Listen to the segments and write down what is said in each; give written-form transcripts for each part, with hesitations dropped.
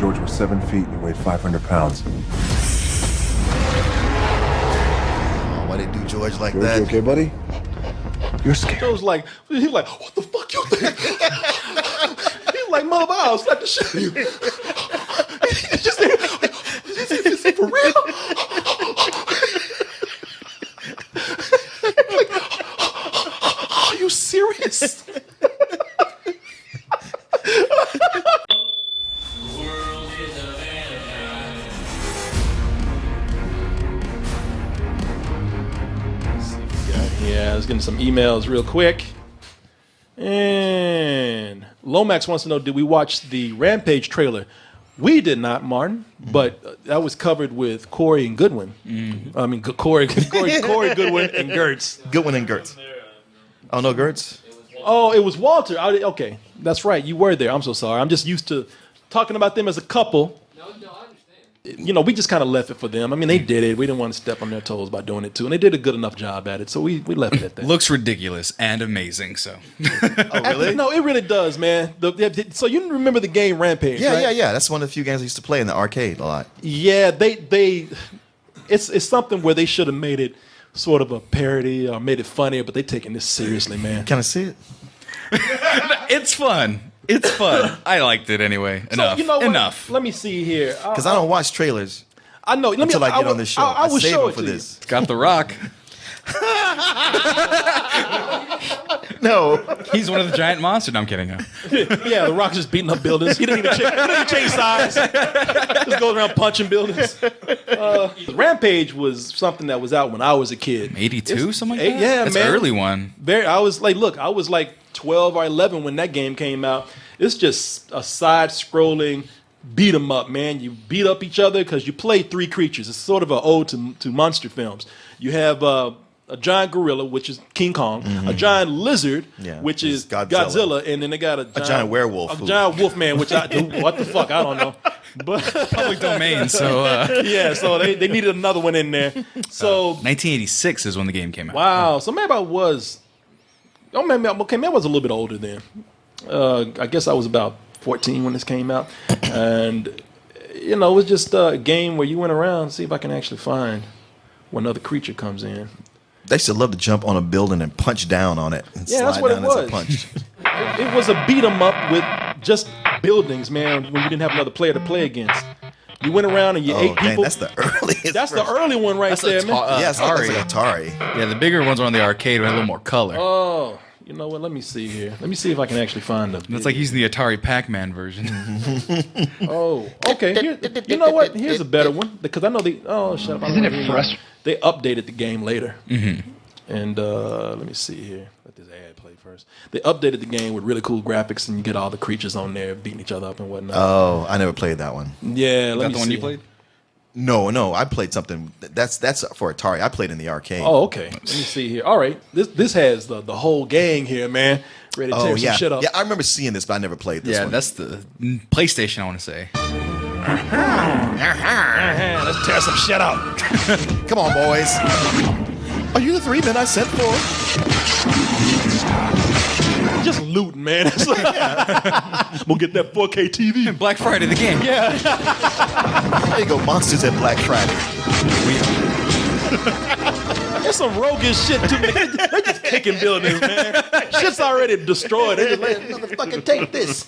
George was 7 feet and he weighed 500 pounds. Oh, why they do George like George, that? you okay, buddy? You're scared. George like, he's like, what the fuck you think? He's like, mother, I'll slap the shit out of you. He's just like, for real? Like, are you serious? Yeah, I was getting some emails real quick. And Lomax wants to know, did we watch the Rampage trailer? We did not, Martin, but that was covered with Korey and Goodwin. I mean, Korey, Goodwin, and Gertz. Goodwin and Gertz. Oh, no, Gertz? Oh, it was Walter. Okay, that's right. You were there. I'm so sorry. I'm just used to talking about them as a couple. No, I understand. You know, we just kind of left it for them. I mean, they did it. We didn't want to step on their toes by doing it, too. And they did a good enough job at it, so we left it at that. Looks ridiculous and amazing, so. Oh, really? No, it really does, man. So you remember the game Rampage, right? Yeah. That's one of the few games I used to play in the arcade a lot. Yeah, it's something where they should have made it sort of a parody or made it funnier, but they're taking this seriously, man. Can I see it? It's fun. It's fun. I liked it anyway. Enough. So, you know what? Enough. Let me see here. Because I don't watch trailers I know. until I get on this show. I will save show them it for to this. It's got The Rock. No. He's one of the giant monsters. No, I'm kidding. No. you. Yeah, The Rock's just beating up buildings. He didn't even change size. Just goes around punching buildings. Rampage was something that was out when I was a kid. 82, something like that? Yeah, That's man. an early one. I was like 12 or 11 when that game came out. It's just a side-scrolling beat 'em up, man. You beat up each other because you play three creatures. It's sort of an ode to monster films. You have a giant gorilla, which is King Kong, a giant lizard, which is Godzilla, and then they got a giant werewolf. a giant wolf man, which what the fuck, I don't know. But Public domain, so. yeah, so they needed another one in there. So 1986 is when the game came out. wow, so maybe I was. Oh, maybe I was a little bit older then. I guess I was about 14 when this came out, and it was just a game where you went around see if I can actually find when another creature comes in. They should love to jump on a building and punch down on it. And Yeah, that's slide what it down as a was. punch. It was a beat 'em up with just buildings, man. When you didn't have another player to play against, you went around and you ate Dang, people. that's the earliest. That's the early one right there, man. Yes, Atari. that's like Atari. Yeah, the bigger ones are on the arcade with a little more color. Oh, you know what? Let me see here. Let me see if I can actually find them. That's like using the Atari Pac-Man version. Oh, okay. You know what? Here's a better one because I know they. Oh, shut up! Isn't it frustrating? They updated the game later, and let me see here. Let this ad play first. They updated the game with really cool graphics, and you get all the creatures on there beating each other up and whatnot. Oh, I never played that one. Yeah, Is let that me the one see. you played? No, I played something. That's for Atari. I played in the arcade. Oh, okay. Let me see here. All right, this has the whole gang here, man, ready to tear yeah. some shit up. Yeah, I remember seeing this, but I never played this Yeah, one. that's the PlayStation, I want to say. Let's tear some shit up. Come on, boys. Are you the three men I sent for? Just looting, man. It's like, we'll get that 4K TV. Black Friday, the game. Yeah. There you go, Monsters at Black Friday. There's some roguish shit too. They're just kicking buildings, man. Shit's already destroyed. They just like, motherfucker, take this.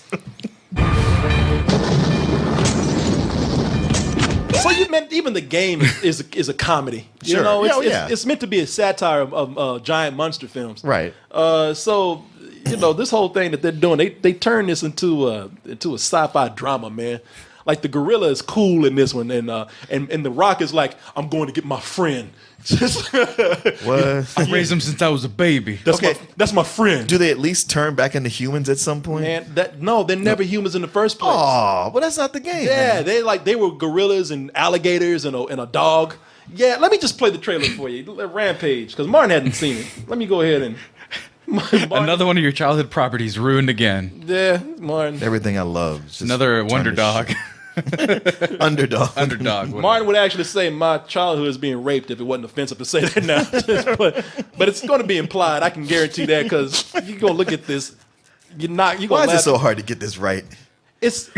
So you meant even the game is a comedy. You Sure. know, Yeah. it's meant to be a satire of giant monster films. Right. So this whole thing that they're doing, they turn this into a sci-fi drama, man. Like the gorilla is cool in this one, and the Rock is like, I'm going to get my friend. What? I raised him since I was a baby. That's my friend. Do they at least turn back into humans at some point? Man, they're never humans in the first place. Oh, well, that's not the game. Yeah, man. they were gorillas and alligators and a dog. Yeah, let me just play the trailer for you. Rampage, because Martin hadn't seen it. Let me go ahead and Martin, Another one of your childhood properties ruined again. Yeah, Martin. Everything I love. is just Another turn wonder to dog. shit. Underdog. Underdog. Martin would actually say my childhood is being raped if it wasn't offensive to say that now. but it's going to be implied. I can guarantee that because you go look at this. You're Why gonna is it laugh. so hard to get this right? It's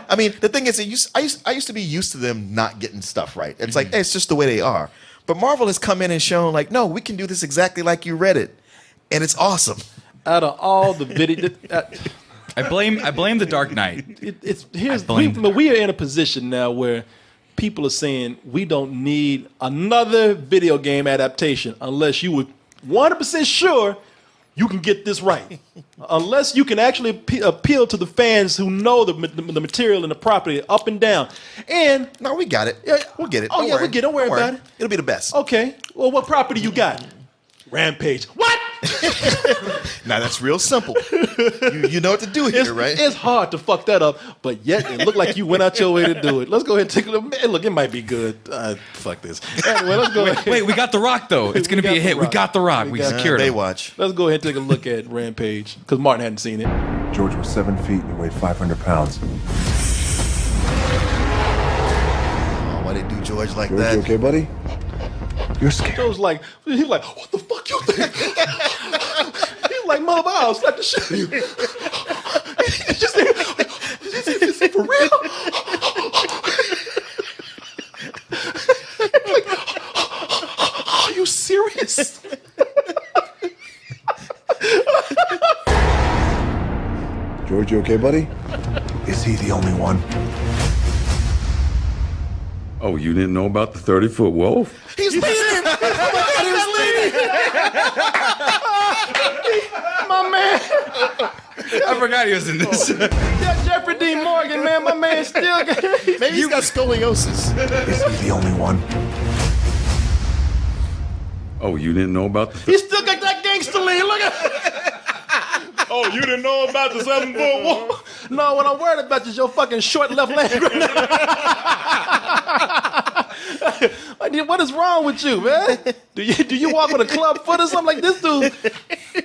I mean, the thing is, I used to be used to them not getting stuff right. It's like, hey, it's just the way they are. But Marvel has come in and shown, like, no, we can do this exactly like you read it. And it's awesome. Out of all the video... I blame the Dark Knight. We are in a position now where people are saying we don't need another video game adaptation unless you were 100% sure you can get this right. Unless you can actually appeal to the fans who know the material and the property up and down. And no, we got it. We'll get it. Oh, we'll get it. Don't worry about it. It'll be the best. Okay. Well, what property you got? Rampage. What? Now that's real simple. You know what to do here, right? It's hard to fuck that up, but yet it looked like you went out your way to do it. Let's go ahead and take a look. Man, look, it might be good. Fuck this. Anyway, let's go ahead. Wait, we got The Rock, though. It's going to be a hit. We got The Rock. We secured him. Baywatch. Let's go ahead and take a look at Rampage, because Martin hadn't seen it. George was 7 feet and he weighed 500 pounds. Oh, why they do George like George, that? you okay, buddy? You're scared. He's like, what the fuck you think? He's like, mother, I'll slap the shit out of you. He's just is it for real? Like, are you serious? George, you okay, buddy? Is he the only one? Oh, you didn't know about the 30-foot wolf? He's leading! Oh my God, he was leading! My man. I forgot he was in this. Yeah, Jeffrey Dean Morgan, man. My man still got... Maybe he's got scoliosis. Is he the only one? Oh, you didn't know about the... He still got that gangster lean. Look at... Oh, you didn't know about the 7-foot wolf? No, what I'm worried about is your fucking short left leg right now. What is wrong with you, man? Do you walk with a club foot or something like this dude?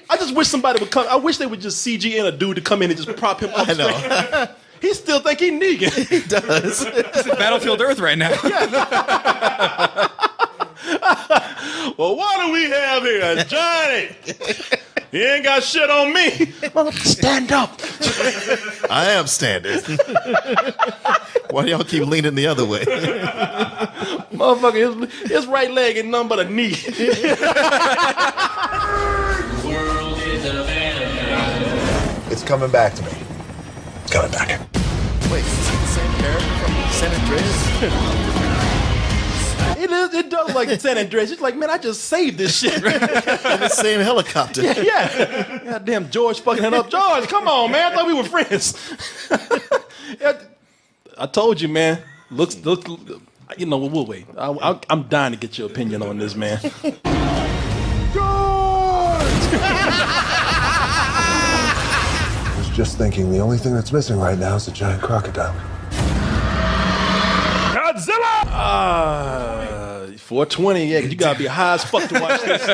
I just wish somebody would come. I wish they would just CG in a dude to come in and just prop him up. I know. He still think he Negan. He does. He's in Battlefield Earth right now. Well, what do we have here? Johnny! He ain't got shit on me. Well, stand up. I am standing. Why do y'all keep leaning the other way? Motherfucker, his right leg ain't nothing but a knee. It's coming back to me. It's coming back. Wait, is it the same character from San Andreas? It does like San Andreas. It's like, man, I just saved this shit. In the same helicopter. Yeah. Goddamn George fucking it up. George, come on, man. I thought we were friends. I told you, man. Look. You know, we'll wait. I'm dying to get your opinion on this, man. I was just thinking the only thing that's missing right now is a giant crocodile. Godzilla! 420, yeah, 'cause you gotta be high as fuck to watch this.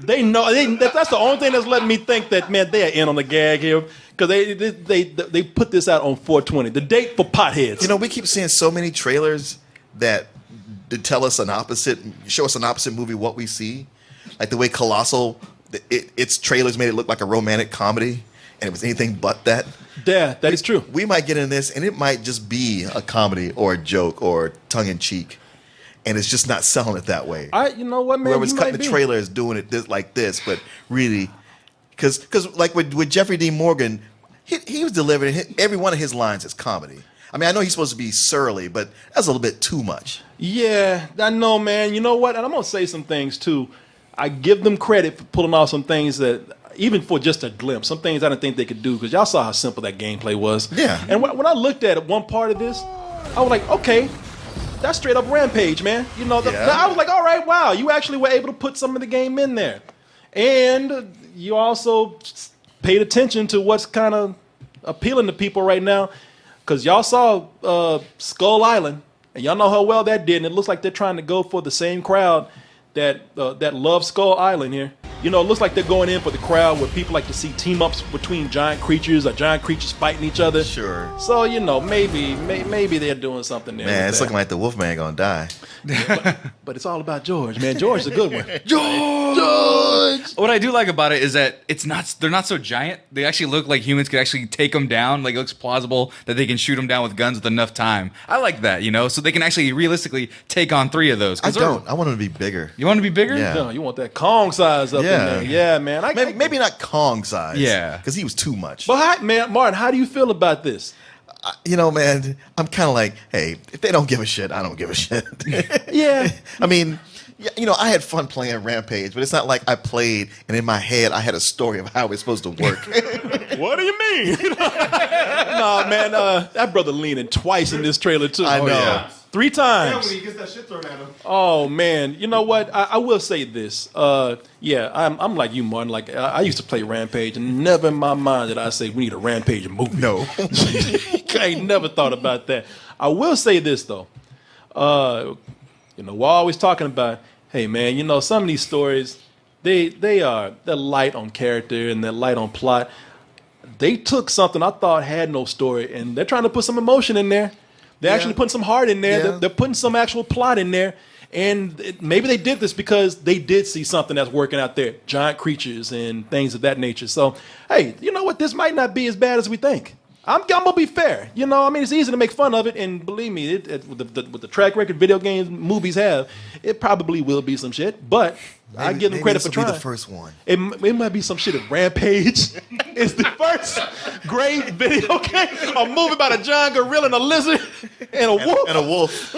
They know that's the only thing that's letting me think that, man, they are in on the gag here, because they put this out on 420, the date for potheads. You know, we keep seeing so many trailers that show us an opposite movie what we see, like the way Colossal, its trailers made it look like a romantic comedy, and it was anything but that. Yeah, that is true. We might get in this, and it might just be a comedy or a joke or tongue in cheek, and it's just not selling it that way. You know what, man? Whoever's cutting the trailer is doing it like this, but really, because like with Jeffrey Dean Morgan, he was delivering every one of his lines as comedy. I mean, I know he's supposed to be surly, but that's a little bit too much. Yeah, I know, man. You know what? And I'm gonna say some things too. I give them credit for pulling off some things that, even for just a glimpse, some things I didn't think they could do, because y'all saw how simple that gameplay was. Yeah. And when I looked at one part of this, I was like, okay, that's straight up Rampage, man. You know, I was like, all right, wow, you actually were able to put some of the game in there. And you also paid attention to what's kind of appealing to people right now, because y'all saw Skull Island, and y'all know how well that did, and it looks like they're trying to go for the same crowd that loves Skull Island here. You know, it looks like they're going in for the crowd where people like to see team ups between giant creatures or giant creatures fighting each other. Sure. So you know, maybe they're doing something there. Man, it's with looking like the Wolfman gonna die. that. But it's all about George, man. George is a good one. George. What I do like about it is that they're not so giant. They actually look like humans could actually take them down. Like it looks plausible that they can shoot them down with guns with enough time. I like that, you know, so they can actually realistically take on 3 of those. I don't. I want them to be bigger. You want to be bigger? Yeah. No, you want that Kong size up in there. Yeah, man. Maybe not Kong size. Yeah. Because he was too much. But man, Martin, how do you feel about this? You know, man, I'm kind of like, hey, if they don't give a shit, I don't give a shit. Yeah. I mean, you know, I had fun playing Rampage, but it's not like I played and in my head I had a story of how it's supposed to work. What do you mean? Nah, man, that brother leaning twice in this trailer too. I know. Yeah. 3 times. he gets that shit thrown at him. Oh man, you know what? I will say this. Yeah, I'm like you, Martin. Like I used to play Rampage, and never in my mind did I say we need a Rampage movie. No. I ain't never thought about that. I will say this though. You know, we're always talking about, hey man, you know, some of these stories, they're light on character and they're light on plot. They took something I thought had no story, and they're trying to put some emotion in there. They're actually putting some heart in there. Yeah. They're putting some actual plot in there. And maybe they did this because they did see something that's working out there. Giant creatures and things of that nature. So, hey, you know what? This might not be as bad as we think. I'm going to be fair. You know, I mean, it's easy to make fun of it. And believe me, with the track record video games movies have, it probably will be some shit. But I give them credit for trying. Be the first one. It might be some shit at Rampage. It's the first great video game. A movie about a giant gorilla and a lizard and a wolf. And a wolf.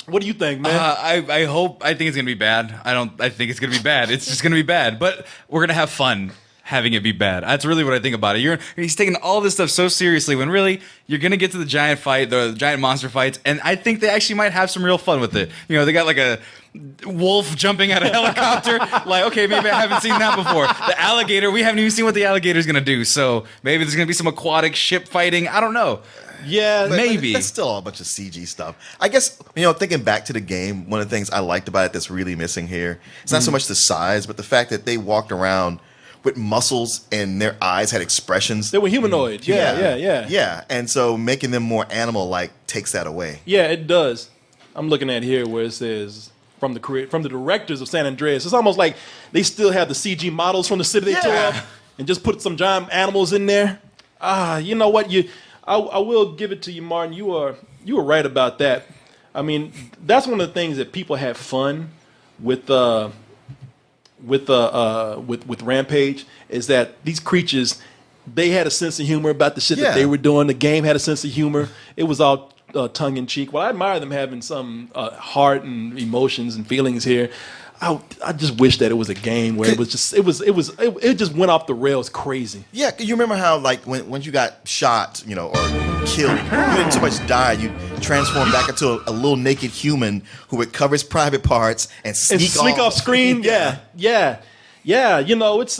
What do you think, man? I think it's gonna be bad. I think it's gonna be bad. It's just gonna be bad. But we're gonna have fun having it be bad. That's really what I think about it. He's taking all this stuff so seriously when really you're gonna get to the giant fight, the giant monster fights, and I think they actually might have some real fun with it. You know, they got like a wolf jumping out of a helicopter. Like, okay, maybe I haven't seen that before. The alligator, we haven't even seen what the alligator's gonna do. So maybe there's gonna be some aquatic ship fighting. I don't know. Yeah, maybe. That's still all a bunch of CG stuff. I guess, you know, thinking back to the game, one of the things I liked about it that's really missing here, it's not so much the size, but the fact that they walked around with muscles and their eyes had expressions. They were humanoid. Yeah. Yeah, and so making them more animal-like takes that away. Yeah, it does. I'm looking at here where it says from the directors of San Andreas. It's almost like they still have the CG models from the city they tore up and just put some giant animals in there. You know what? I will give it to you, Martin. You were right about that. I mean, that's one of the things that people have fun with Rampage is that these creatures, they had a sense of humor about the shit that they were doing. The game had a sense of humor. It was all tongue in cheek. Well, I admire them having some heart and emotions and feelings here. I just wish that it was a game where it just went off the rails crazy. Yeah, you remember how like when you got shot, you know, or killed, you didn't so much die, you transform back into a little naked human who would cover his private parts and sneak off screen. Yeah. You know, it's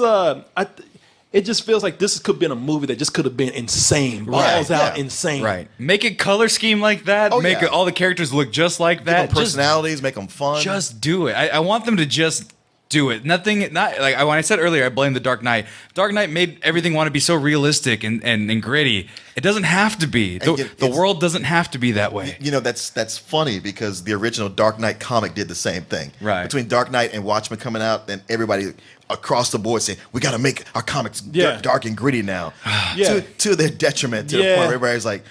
it just feels like this could have been a movie that just could have been insane, balls out insane. Right. Make it color scheme like that. Make all the characters look just like that. Give them personalities, make them fun. Just do it. I want them to just do it. Not when I said earlier, I blame the Dark Knight. Dark Knight made everything want to be so realistic and gritty. It doesn't have to be. The world doesn't have to be that way. You know, that's funny because the original Dark Knight comic did the same thing. Right. Between Dark Knight and Watchmen coming out, and everybody across the board saying, we got to make our comics dark and gritty now. To their detriment, to the point where everybody's like,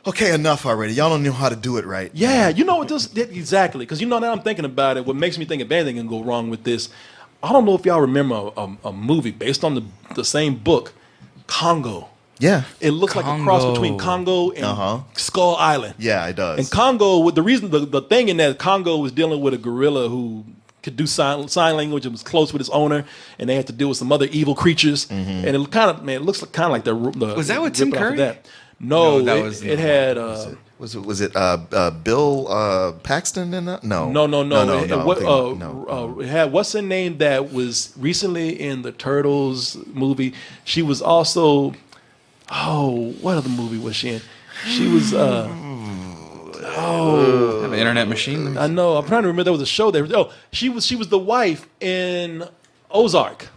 okay, enough already. Y'all don't know how to do it right. Yeah, you know what this exactly, because you know now I'm thinking about it. What makes me think if anything can go wrong with this, I don't know if y'all remember a movie based on the same book, Congo. Yeah, it looks like a cross between Congo and Skull Island. Yeah, it does. And Congo, the reason the thing in that Congo was dealing with a gorilla who could do sign language and was close with his owner, and they had to deal with some other evil creatures. And it it looks kind of like the was that with Tim Curry? No, that was it had. Was it Bill Paxton in that? No. It had what's her name that was recently in the Turtles movie. She was also. Oh, what other movie was she in? She was. I have an internet machine. I know. I'm trying to remember. There was a show there. Oh, she was the wife in Ozark.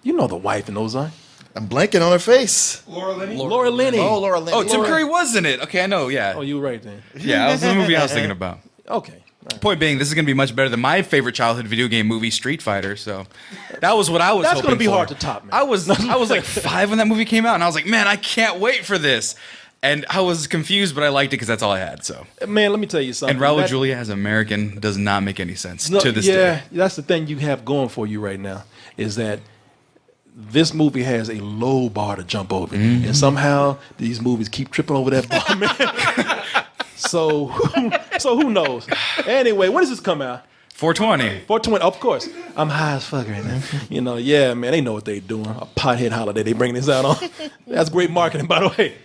You know the wife in Ozark. I'm blanking on her face. Laura Linney. Oh, Laura Linney. Oh, Tim Curry was in it. Okay, I know. Yeah. Oh, you were right then. Yeah, that was the movie I was thinking about. Okay. Point being, this is going to be much better than my favorite childhood video game movie, Street Fighter. So that was what I was. That's going to be hard to top, man. I was like 5 when that movie came out, and I was like, man, I can't wait for this. And I was confused, but I liked it because that's all I had. So, man, let me tell you something. and Raul Julia as American does not make any sense to this yeah, day. that's the thing you have going for you right now is that this movie has a low bar to jump over, and somehow these movies keep tripping over that bar, man. So who knows? Anyway, when does this come out? 420. 420, of course. I'm high as fuck right now. You know, yeah, man, they know what they doing. A pothead holiday they bringing this out on. That's great marketing, by the way.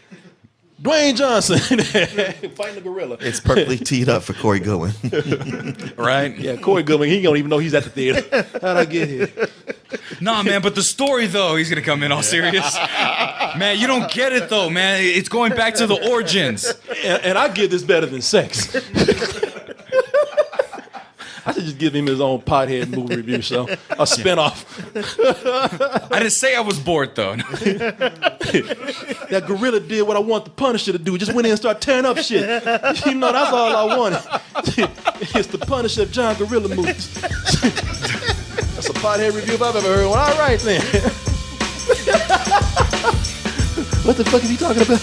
Dwayne Johnson fighting the gorilla. It's perfectly teed up for Corey Goodwin. Right? Yeah, Corey Goodwin, he don't even know he's at the theater. How'd I get here? Nah, man, but the story, though, he's going to come in all serious. Man, you don't get it, though, man. It's going back to the origins. And I give this better than sex. I should just give him his own pothead movie review show. A spinoff. I didn't say I was bored, though. That gorilla did what I want the Punisher to do. Just went in and started tearing up shit. You know, that's all I wanted. It's the Punisher of John Gorilla movies. That's a pothead review if I've ever heard one. All right, then. What the fuck is he talking about?